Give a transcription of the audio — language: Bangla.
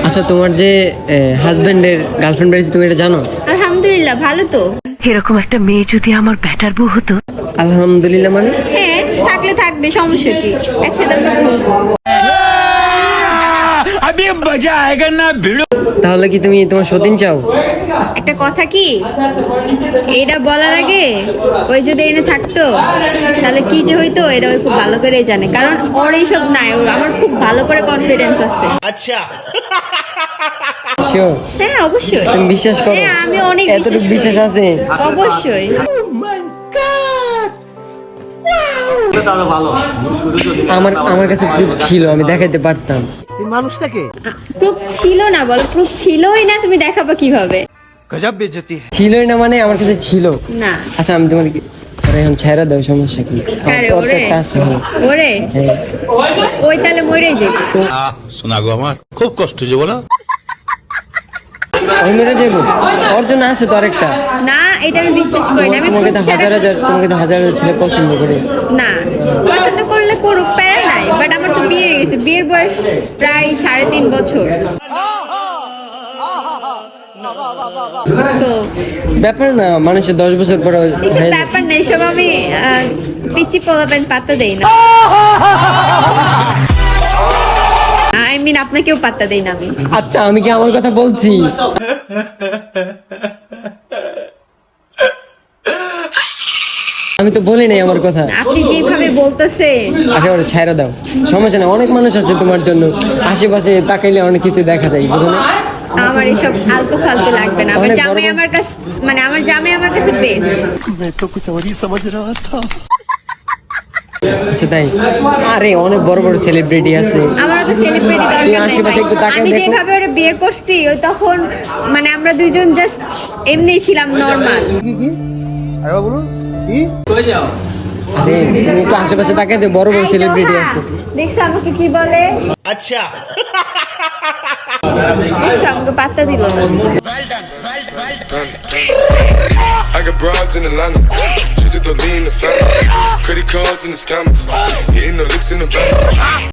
আচ্ছা, তোমার যে হাজবেন্ডের গার্লফ্রেন্ড বেরিয়েছে, তুমি এটা জানো? আলহামদুলিল্লাহ, ভালো তো। এরকম একটা মেয়ে যদি আমার ব্যাটার বউ হতো। আলহামদুলিল্লাহ মানে? হ্যাঁ, থাকলে থাকবে, সমস্যা কি, একসাথে আমরা ঘুরবো। তাহলে কি তুমি তোমার সতীন চাও? একটা কথা কি, এটা বলার আগে ওই যদি এনে থাকতো তাহলে কি যে হইতো এটা ওই খুব ভালো করেই জানে, কারণ ওর এইসব নাই, ওর আমার খুব ভালো করে কনফিডেন্স আছে। Sure? হ্যাঁ অবশ্যই। তুমি বিশ্বাস করো? হ্যাঁ, আমি অনেক এতটুকু বিশ্বাস বিশ্বাস আছে? করি। অবশ্যই। আমার আমার কাছে প্রুফ ছিল, আমি দেখাইতে পারতাম। প্রুফ ছিল না, বলো প্রুফ ছিলই না, তুমি দেখাবো কিভাবে? ছিলই না মানে আমার কাছে ছিল। না। আচ্ছা, আমি তোমার কি এখন ছেড়ে দাও, সমস্যা কি? আরে আমার তো ওরে, একটা আছে, হ্যাঁ। ওরে হ্যাঁ। ওই তাহলে মরে যাবে। শোনা গো, আমার খুব কষ্ট যে বলো। ওই মেরে যাবো, ওর জন্য আছে তো আরেকটা। না, এটা আমি বিশ্বাস করি না। আমি তোমাকে তো proof ছাড়া- তোমাকে তো হাজার হাজার ছেলে পছন্দ করে। না, পছন্দ করলে করুক, প্যারা নাই, বাট আমার তো বিয়ে হয়ে গেছে, বিয়ের বয়স প্রায় 3.5 বছর। So, ব্যাপার না, মানুষের 10 বছর পরে এইসব ব্যাপার না, এইসব আমি পিচ্চি পোলাপেন পাত্তা দেই না। আই মিন আপনাকেও পাত্তা দেই না আমি। আচ্ছা, আমি কি আমার কথা বলছি? আমি তো বলি নাই আমার কথা। আপনি যেভাবে বলতেছেন, একেবারে ছাইরা দাও, সমস্যা না, অনেক মানুষ আছে তোমার জন্য, আশেপাশে তাকাইলে অনেক কিছু দেখা যায়, বুঝো না? আমার এসব আলতু ফালতু লাগবে না। আমার অনেক জামাই বড়- আমার কাছে, মানে আমার জামাই আমার কাছে বেস্ট। আচ্ছা তাই? আরে অনেক বড় বড় সেলিব্রিটি আছে। আমারও তো সেলিব্রিটি তুমি দরকার নাই আশেপাশে একটু ভাই। তাকায় আমি দেখো। যেভাবে ওরা বিয়ে করছি, ওই তখন মানে আমরা দুইজন জাস্ট এমনি ছিলাম, নরমাল। আরে তুমি একটু আশেপাশে তাকাই দে, বড় বড় সেলিব্রিটি আছে। দেখছো আমাকে কি বলে? আচ্ছা, দেখছো আমাকে পাত্তা দিল না। I got broads in Atlanta, just to lean the family. Credit cards in the scammers, hitting the licks in the back.